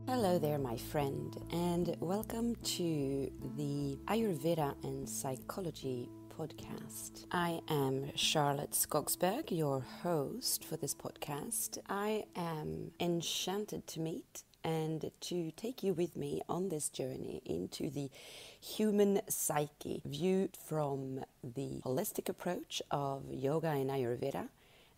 Hello there, my friend, and welcome to the Ayurveda and Psychology podcast. I am Charlotte Skogsberg, your host for this podcast. I am enchanted to meet and to take you with me on this journey into the human psyche, viewed from the holistic approach of yoga and Ayurveda,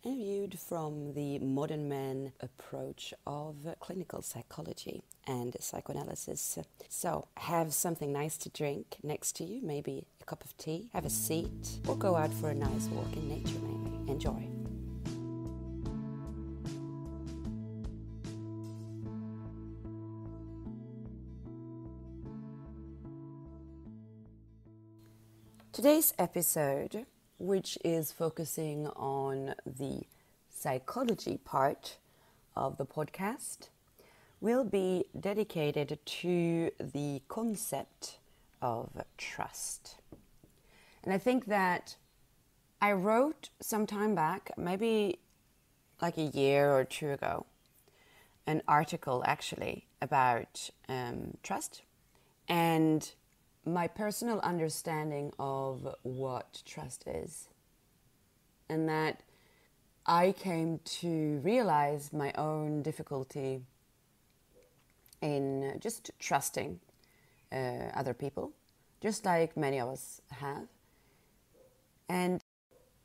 and viewed from the modern man approach of clinical psychology and psychoanalysis. So have something nice to drink next to you, maybe a cup of tea, have a seat, or go out for a nice walk in nature maybe. Enjoy. Today's episode, which is focusing on the psychology part of the podcast, will be dedicated to the concept of trust. And I think that I wrote some time back, maybe like a year or two ago, an article actually about trust and my personal understanding of what trust is. And that I came to realize my own difficulty in just trusting other people, just like many of us have. And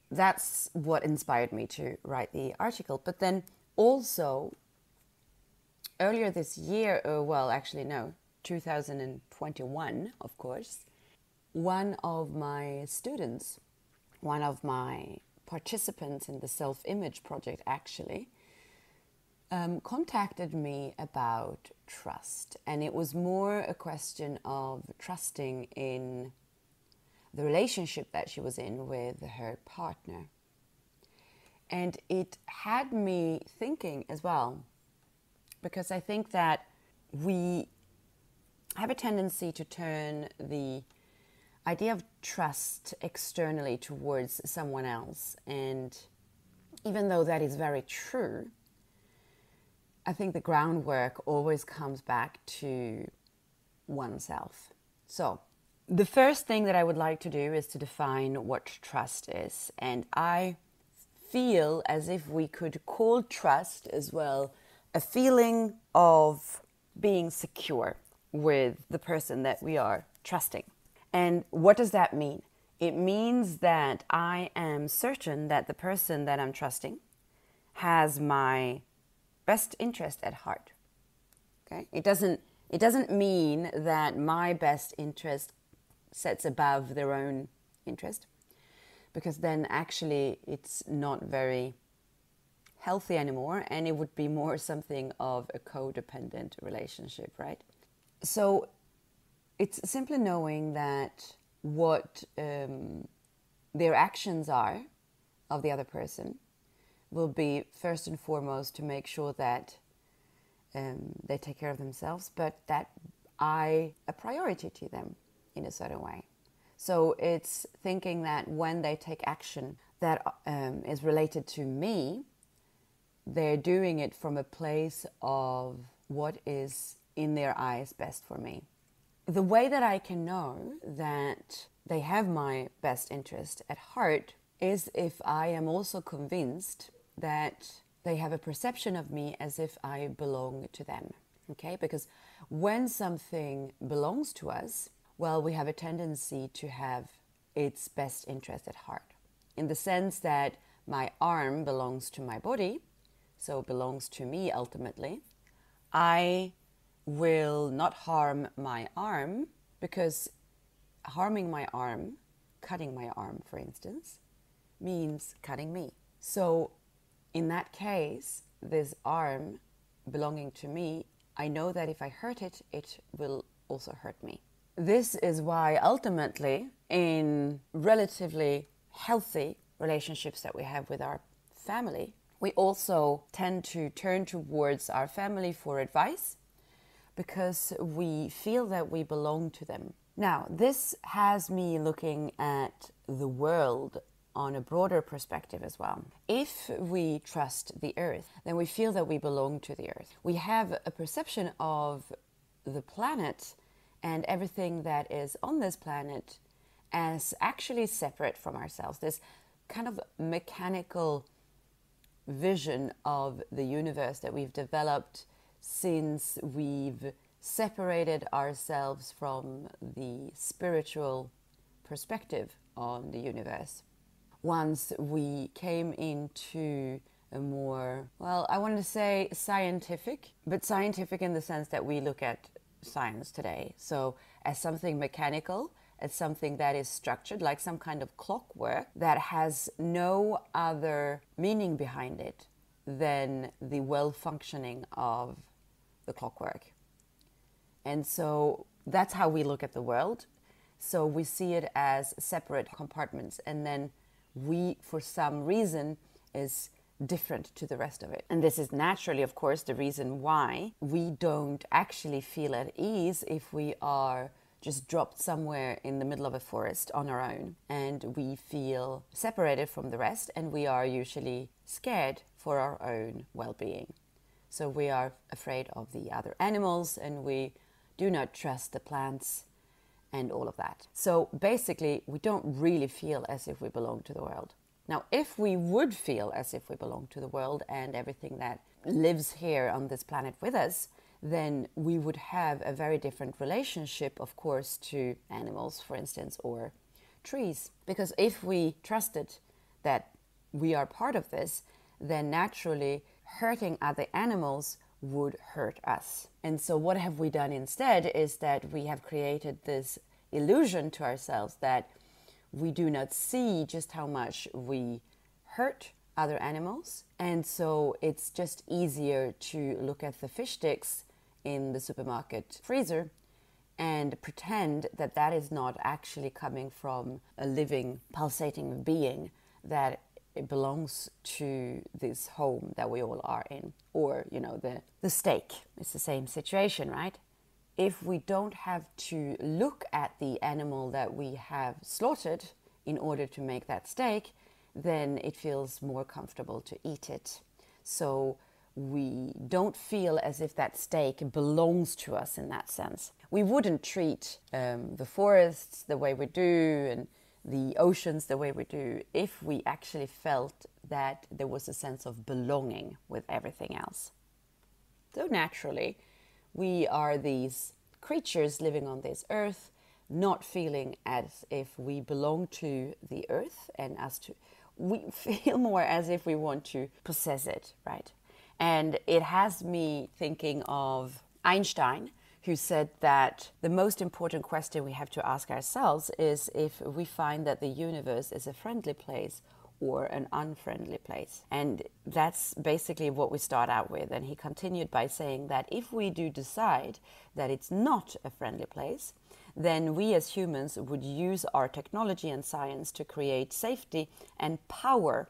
that's what inspired me to write the article. But then also, earlier this year, 2021, of course, one of my students, one of my participants in the self-image project actually, contacted me about trust. And it was more a question of trusting in the relationship that she was in with her partner. And it had me thinking as well, because I think that we have a tendency to turn the idea of trust externally towards someone else. And even though that is very true, I think the groundwork always comes back to oneself. So the first thing that I would like to do is to define what trust is. And I feel as if we could call trust as well a feeling of being secure with the person that we are trusting. And what does that mean? It means that I am certain that the person that I'm trusting has my best interest at heart. Okay? It doesn't mean that my best interest sets above their own interest, because then actually it's not very healthy anymore, and it would be more something of a codependent relationship, right? So it's simply knowing that what their actions are of the other person will be first and foremost to make sure that they take care of themselves, but that I a priority to them in a certain way. So it's thinking that when they take action that is related to me, they're doing it from a place of what is in their eyes best for me. The way that I can know that they have my best interest at heart is if I am also convinced that they have a perception of me as if I belong to them. Okay? Because when something belongs to us, well, we have a tendency to have its best interest at heart. In the sense that my arm belongs to my body, so belongs to me ultimately, I will not harm my arm, because harming my arm, cutting my arm, for instance, means cutting me. So in that case, this arm belonging to me, I know that if I hurt it, it will also hurt me. This is why ultimately in relatively healthy relationships that we have with our family, we also tend to turn towards our family for advice, because we feel that we belong to them. Now, this has me looking at the world on a broader perspective as well. If we trust the earth, then we feel that we belong to the earth. We have a perception of the planet and everything that is on this planet as actually separate from ourselves. This kind of mechanical vision of the universe that we've developed since we've separated ourselves from the spiritual perspective on the universe. Once we came into a more, well, I want to say scientific, but scientific in the sense that we look at science today. So as something mechanical, as something that is structured, like some kind of clockwork that has no other meaning behind it than the well-functioning of the clockwork. And so that's how we look at the world. So we see it as separate compartments, and then we, for some reason, is different to the rest of it. And this is naturally, of course, the reason why we don't actually feel at ease if we are just dropped somewhere in the middle of a forest on our own, and we feel separated from the rest, and we are usually scared for our own well-being. So we are afraid of the other animals, and we do not trust the plants and all of that. So basically, we don't really feel as if we belong to the world. Now, if we would feel as if we belong to the world and everything that lives here on this planet with us, then we would have a very different relationship, of course, to animals, for instance, or trees. Because if we trusted that we are part of this, then naturally hurting other animals would hurt us. And so what have we done instead is that we have created this illusion to ourselves that we do not see just how much we hurt other animals. And so it's just easier to look at the fish sticks in the supermarket freezer and pretend that that is not actually coming from a living, pulsating being, that it belongs to this home that we all are in. Or, you know, the steak. It's the same situation, right? If we don't have to look at the animal that we have slaughtered in order to make that steak, then it feels more comfortable to eat it. So we don't feel as if that steak belongs to us in that sense. We wouldn't treat the forests the way we do and the oceans the way we do if we actually felt that there was a sense of belonging with everything else. So naturally, we are these creatures living on this earth, not feeling as if we belong to the earth and we feel more as if we want to possess it, right? And it has me thinking of Einstein, who said that the most important question we have to ask ourselves is if we find that the universe is a friendly place or an unfriendly place. And that's basically what we start out with. And he continued by saying that if we do decide that it's not a friendly place, then we as humans would use our technology and science to create safety and power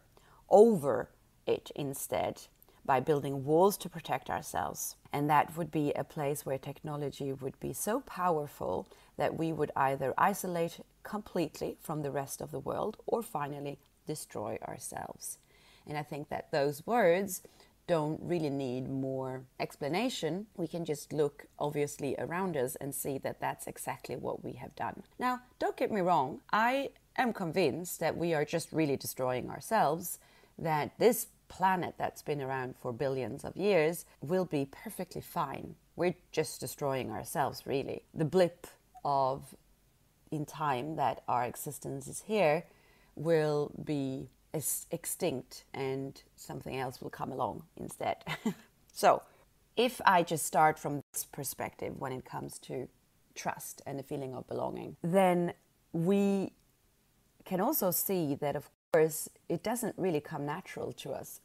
over it instead, by building walls to protect ourselves. And that would be a place where technology would be so powerful that we would either isolate completely from the rest of the world or finally destroy ourselves. And I think that those words don't really need more explanation. We can just look obviously around us and see that that's exactly what we have done. Now, don't get me wrong, I am convinced that we are just really destroying ourselves, that this planet that's been around for billions of years will be perfectly fine. We're just destroying ourselves, really. The blip in time that our existence is here will be extinct and something else will come along instead. So if I just start from this perspective when it comes to trust and the feeling of belonging, then we can also see that, of course, it doesn't really come natural to us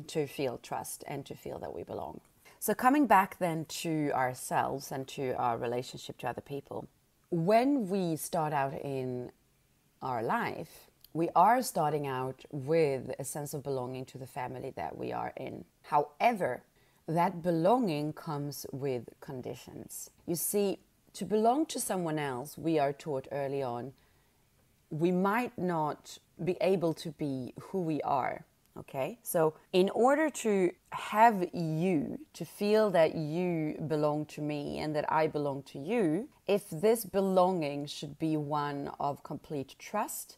to feel trust and to feel that we belong. So coming back then to ourselves and to our relationship to other people, when we start out in our life, we are starting out with a sense of belonging to the family that we are in. However, that belonging comes with conditions. You see, to belong to someone else, we are taught early on, we might not be able to be who we are. Okay, so in order to have you, to feel that you belong to me and that I belong to you, if this belonging should be one of complete trust,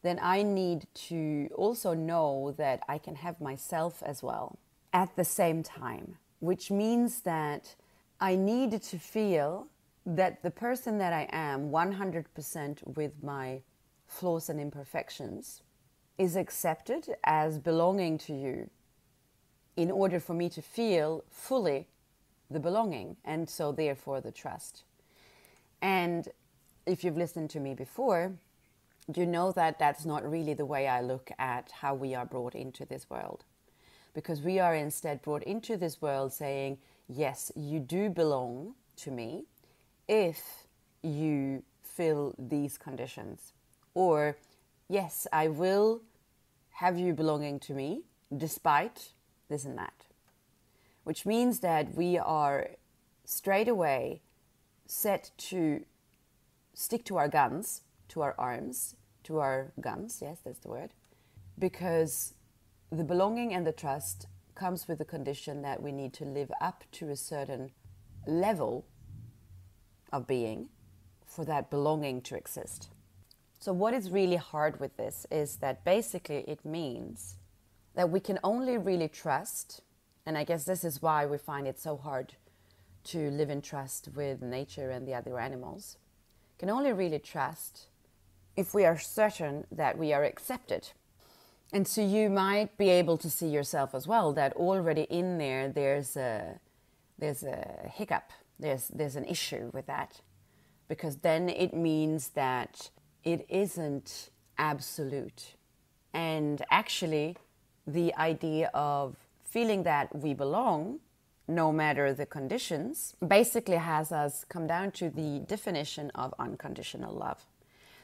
then I need to also know that I can have myself as well at the same time, which means that I need to feel that the person that I am 100% with my flaws and imperfections is accepted as belonging to you in order for me to feel fully the belonging and so therefore the trust. And if you've listened to me before, you know that that's not really the way I look at how we are brought into this world. Because we are instead brought into this world saying, yes, you do belong to me if you fill these conditions. Or, yes, I will have you belonging to me despite this and that. Which means that we are straight away set to stick to our guns, to our arms, to our guns, yes, that's the word. Because the belonging and the trust comes with the condition that we need to live up to a certain level of being for that belonging to exist. So what is really hard with this is that basically it means that we can only really trust, and I guess this is why we find it so hard to live in trust with nature and the other animals, can only really trust if we are certain that we are accepted. And so you might be able to see yourself as well that already in there's a hiccup, there's an issue with that, because then it means that it isn't absolute. And actually, the idea of feeling that we belong, no matter the conditions, basically has us come down to the definition of unconditional love.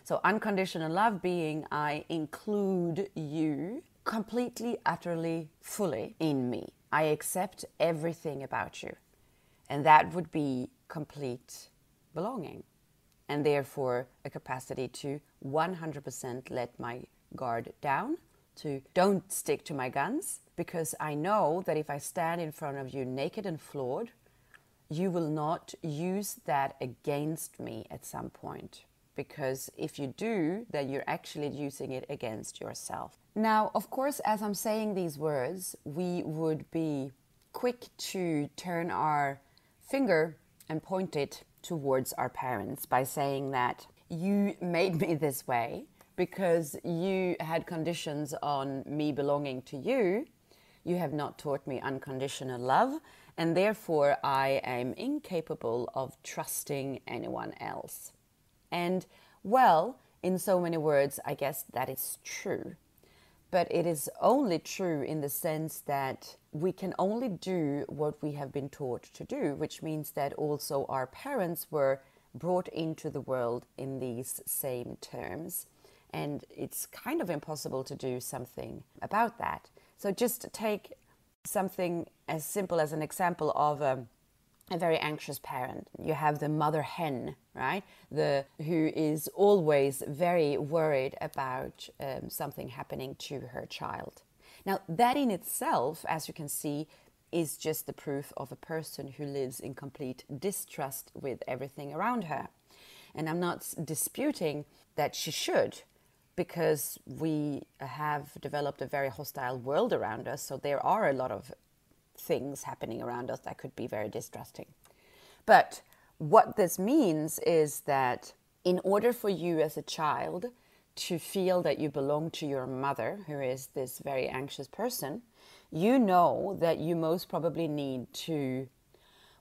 So unconditional love being I include you completely, utterly, fully in me. I accept everything about you. And that would be complete belonging. And therefore a capacity to 100% let my guard down, to don't stick to my guns, because I know that if I stand in front of you naked and flawed, you will not use that against me at some point. Because if you do, then you're actually using it against yourself. Now, of course, as I'm saying these words, we would be quick to turn our finger and point it towards our parents by saying that you made me this way because you had conditions on me belonging to you. You have not taught me unconditional love, and therefore I am incapable of trusting anyone else. And, well, in so many words, I guess that is true. But it is only true in the sense that we can only do what we have been taught to do, which means that also our parents were brought into the world in these same terms. And it's kind of impossible to do something about that. So just take something as simple as an example of a very anxious parent. You have the mother hen, right? Who is always very worried about something happening to her child. Now, that in itself, as you can see, is just the proof of a person who lives in complete distrust with everything around her. And I'm not disputing that she should, because we have developed a very hostile world around us, so there are a lot of things happening around us that could be very distrusting. But what this means is that in order for you as a child to feel that you belong to your mother, who is this very anxious person, you know that you most probably need to,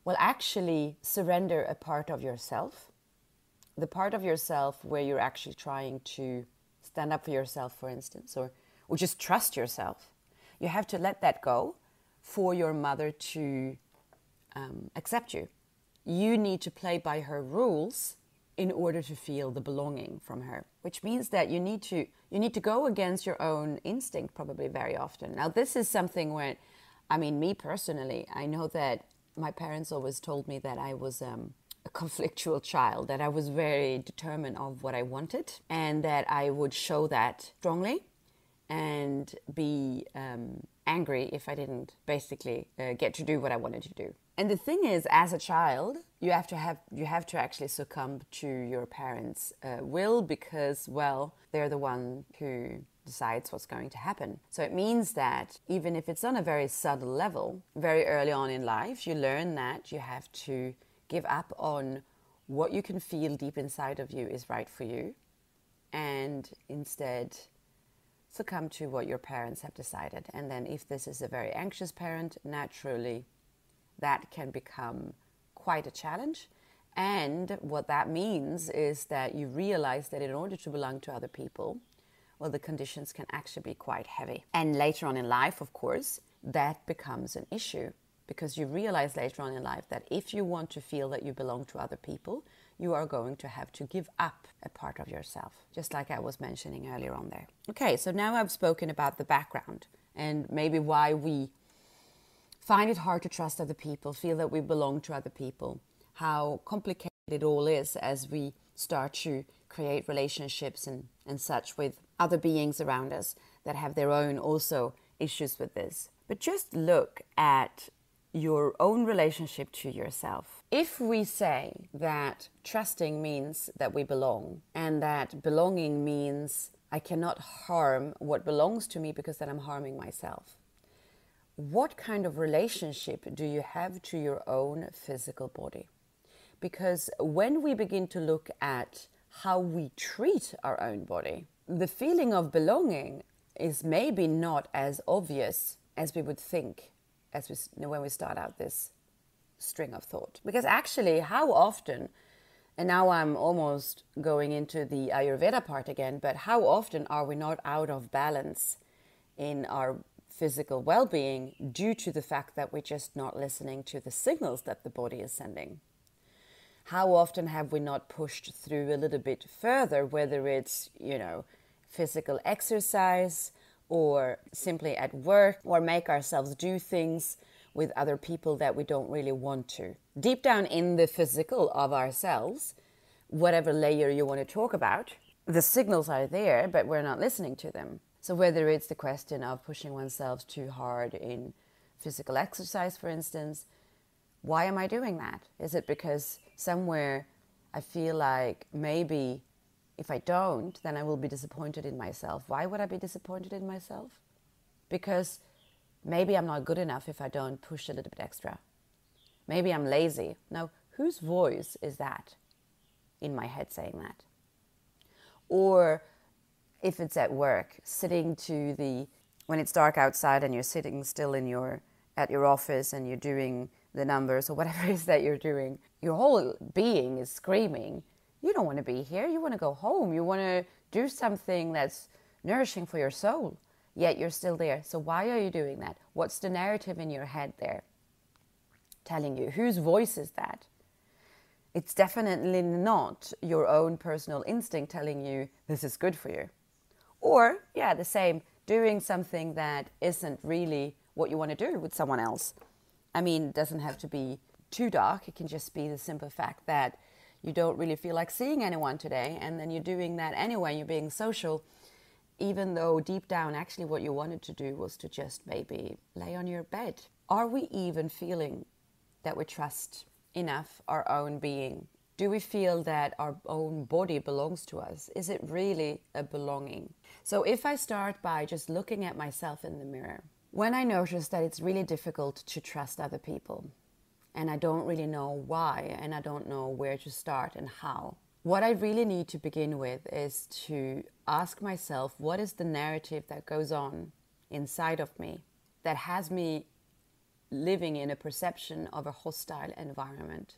well, actually surrender a part of yourself, the part of yourself where you're actually trying to stand up for yourself, for instance, or just trust yourself. You have to let that go for your mother to accept you. You need to play by her rules in order to feel the belonging from her, which means that you need to go against your own instinct probably very often. Now, this is something where, I mean, me personally, I know that my parents always told me that I was a a conflictual child, that I was very determined of what I wanted and that I would show that strongly and be angry if I didn't basically get to do what I wanted to do. And the thing is, as a child, you have to actually succumb to your parents' will, because, well, they're the one who decides what's going to happen. So it means that even if it's on a very subtle level, very early on in life, you learn that you have to give up on what you can feel deep inside of you is right for you, and instead succumb to what your parents have decided. And then if this is a very anxious parent, naturally that can become quite a challenge. And what that means is that you realize that in order to belong to other people, well, the conditions can actually be quite heavy. And later on in life, of course, that becomes an issue, because you realize later on in life that if you want to feel that you belong to other people, you are going to have to give up a part of yourself, just like I was mentioning earlier on there. Okay, so now I've spoken about the background and maybe why we find it hard to trust other people, feel that we belong to other people, how complicated it all is as we start to create relationships and such with other beings around us that have their own also issues with this. But just look at your own relationship to yourself. If we say that trusting means that we belong, and that belonging means I cannot harm what belongs to me because then I'm harming myself, what kind of relationship do you have to your own physical body? Because when we begin to look at how we treat our own body, the feeling of belonging is maybe not as obvious as we would think when we start out this string of thought. Because actually, how often, and now I'm almost going into the Ayurveda part again, but how often are we not out of balance in our physical well-being due to the fact that we're just not listening to the signals that the body is sending? How often have we not pushed through a little bit further, whether it's, physical exercise or simply at work, or make ourselves do things with other people that we don't really want to. Deep down in the physical of ourselves, whatever layer you want to talk about, the signals are there, but we're not listening to them. So whether it's the question of pushing oneself too hard in physical exercise, for instance, why am I doing that? Is it because somewhere I feel like maybe if I don't, then I will be disappointed in myself? Why would I be disappointed in myself? Because maybe I'm not good enough if I don't push a little bit extra. Maybe I'm lazy. Now, whose voice is that in my head saying that? Or if it's at work, when it's dark outside and you're sitting still at your office and you're doing the numbers or whatever it is that you're doing, your whole being is screaming, you don't want to be here, you want to go home, you want to do something that's nourishing for your soul, yet you're still there. So why are you doing that? What's the narrative in your head there telling you? Whose voice is that? It's definitely not your own personal instinct telling you this is good for you. Or, the same, doing something that isn't really what you want to do with someone else. I mean, it doesn't have to be too dark. It can just be the simple fact that you don't really feel like seeing anyone today, and then you're doing that anyway, you're being social, even though deep down actually what you wanted to do was to just maybe lay on your bed. Are we even feeling that we trust enough our own being? Do we feel that our own body belongs to us? Is it really a belonging? So if I start by just looking at myself in the mirror, when I notice that it's really difficult to trust other people, and I don't really know why, and I don't know where to start and how, what I really need to begin with is to ask myself, what is the narrative that goes on inside of me that has me living in a perception of a hostile environment?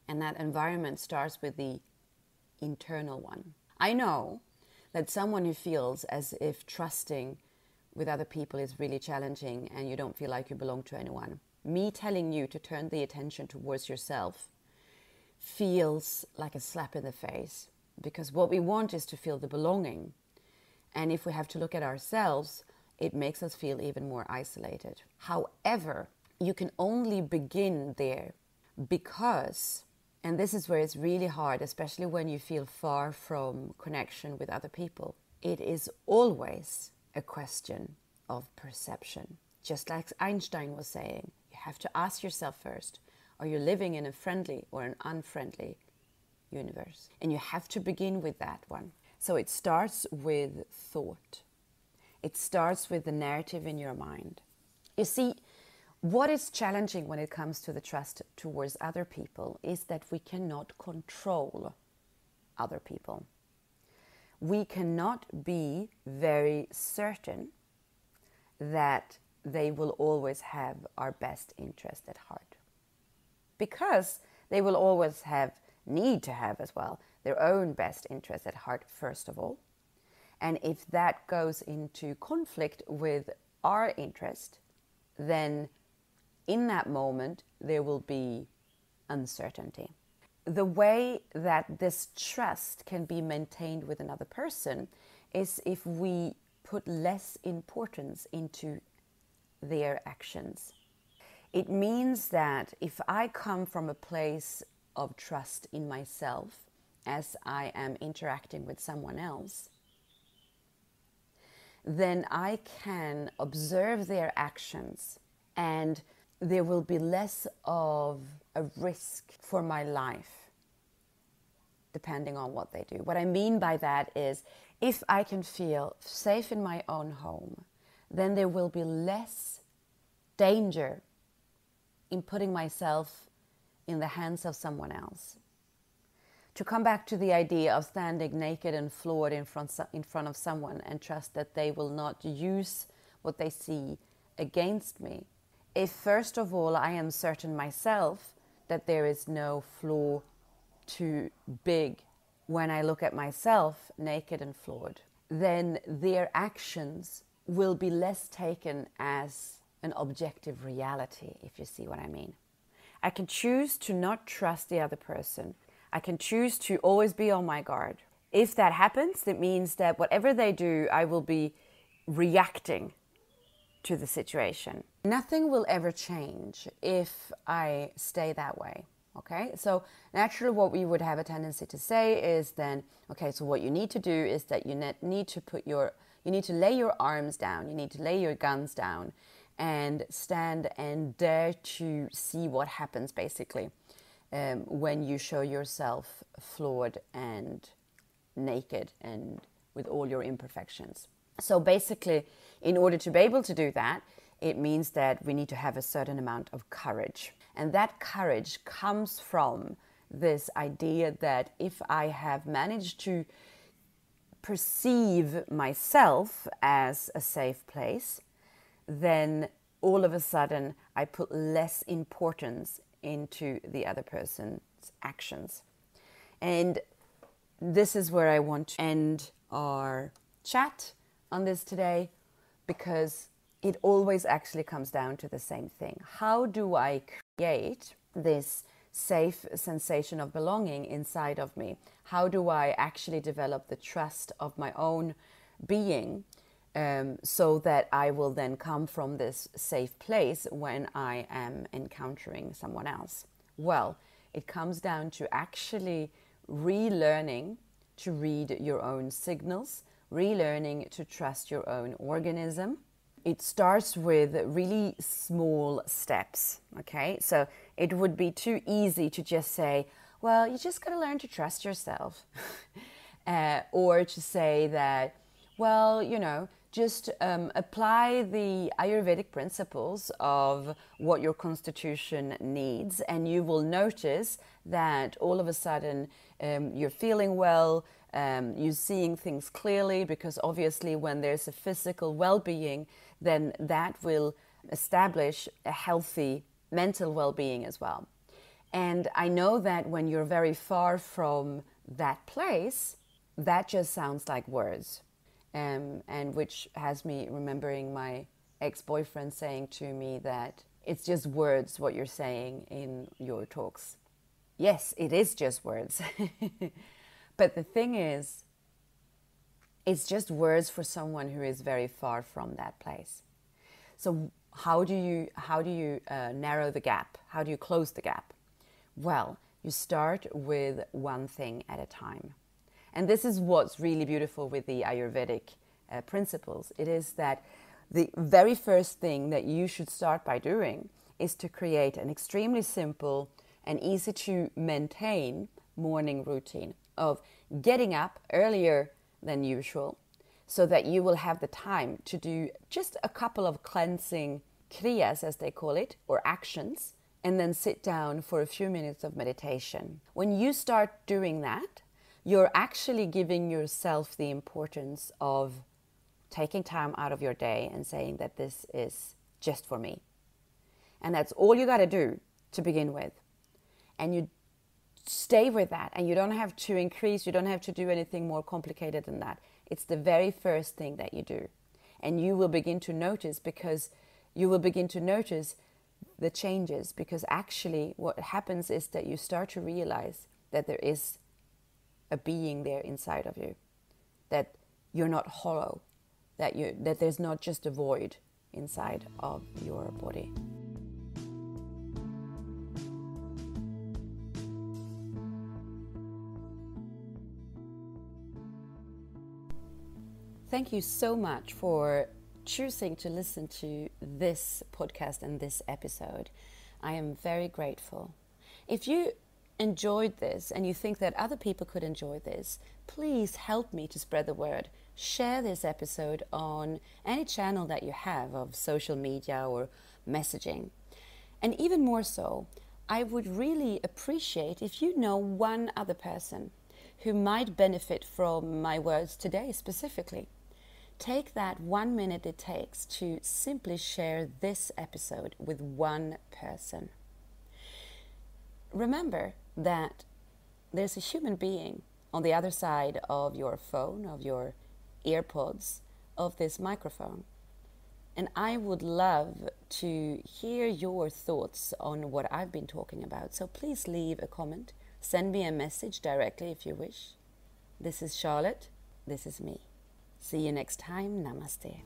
And that environment starts with the internal one. I know that someone who feels as if trusting with other people is really challenging and you don't feel like you belong to anyone, me telling you to turn the attention towards yourself feels like a slap in the face, because what we want is to feel the belonging. And if we have to look at ourselves, it makes us feel even more isolated. However, you can only begin there because And this is where it's really hard, especially when you feel far from connection with other people. It is always a question of perception. Just like Einstein was saying, you have to ask yourself first, are you living in a friendly or an unfriendly universe? And you have to begin with that one. So it starts with thought. It starts with the narrative in your mind. You see, what is challenging when it comes to the trust towards other people is that we cannot control other people. We cannot be very certain that they will always have our best interest at heart, because they will always need to have as well their own best interest at heart first of all. And if that goes into conflict with our interest, then in that moment, there will be uncertainty. The way that this trust can be maintained with another person is if we put less importance into their actions. It means that if I come from a place of trust in myself as I am interacting with someone else, then I can observe their actions, and there will be less of a risk for my life, depending on what they do. What I mean by that is, if I can feel safe in my own home, then there will be less danger in putting myself in the hands of someone else. To come back to the idea of standing naked and floored in front of someone and trust that they will not use what they see against me. If first of all I am certain myself that there is no flaw too big when I look at myself naked and floored, then their actions will be less taken as an objective reality, if you see what I mean. I can choose to not trust the other person. I can choose to always be on my guard. If that happens, it means that whatever they do, I will be reacting to the situation. Nothing will ever change if I stay that way. Okay, so naturally what we would have a tendency to say is then, okay, so what you need to do is that you need to lay your arms down, you need to lay your guns down and stand and dare to see what happens basically when you show yourself flawed and naked and with all your imperfections. So basically, in order to be able to do that, it means that we need to have a certain amount of courage. And that courage comes from this idea that if I have managed to perceive myself as a safe place, then all of a sudden I put less importance into the other person's actions. And this is where I want to end our chat on this today, because it always actually comes down to the same thing. How do I create this safe sensation of belonging inside of me? How do I actually develop the trust of my own being so that I will then come from this safe place when I am encountering someone else? Well, it comes down to actually relearning to read your own signals, relearning to trust your own organism. It starts with really small steps, okay? So it would be too easy to just say, well, you just got to learn to trust yourself. Or to say that, well, you know, just apply the Ayurvedic principles of what your constitution needs, and you will notice that all of a sudden you're feeling well, you're seeing things clearly, because obviously when there's a physical well-being, then that will establish a healthy mental well-being as well. And I know that when you're very far from that place, that just sounds like words. And which has me remembering my ex-boyfriend saying to me that it's just words what you're saying in your talks. Yes, it is just words. But the thing is, it's just words for someone who is very far from that place. So how do you narrow the gap? How do you close the gap? Well, You start with one thing at a time. And this is what's really beautiful with the Ayurvedic principles. It is that the very first thing that you should start by doing is to create an extremely simple and easy to maintain morning routine of getting up earlier than usual so that you will have the time to do just a couple of cleansing kriyas, as they call it, or actions, and then sit down for a few minutes of meditation. When you start doing that, you're actually giving yourself the importance of taking time out of your day and saying that this is just for me. And that's all you got to do to begin with. And you stay with that, and you don't have to increase, you don't have to do anything more complicated than that. It's the very first thing that you do. And you will begin to notice, because you will begin to notice the changes, because actually what happens is that you start to realize that there is a being there inside of you, that you're not hollow, that there's not just a void inside of your body. Thank you so much for choosing to listen to this podcast and this episode. I am very grateful. If you enjoyed this and you think that other people could enjoy this, please help me to spread the word. Share this episode on any channel that you have of social media or messaging. And even more so, I would really appreciate if you know one other person who might benefit from my words today specifically. Take that 1 minute it takes to simply share this episode with one person. Remember that there's a human being on the other side of your phone, of your earpods, of this microphone. And I would love to hear your thoughts on what I've been talking about. So please leave a comment. Send me a message directly if you wish. This is Charlotte. This is me. See you next time. Namaste.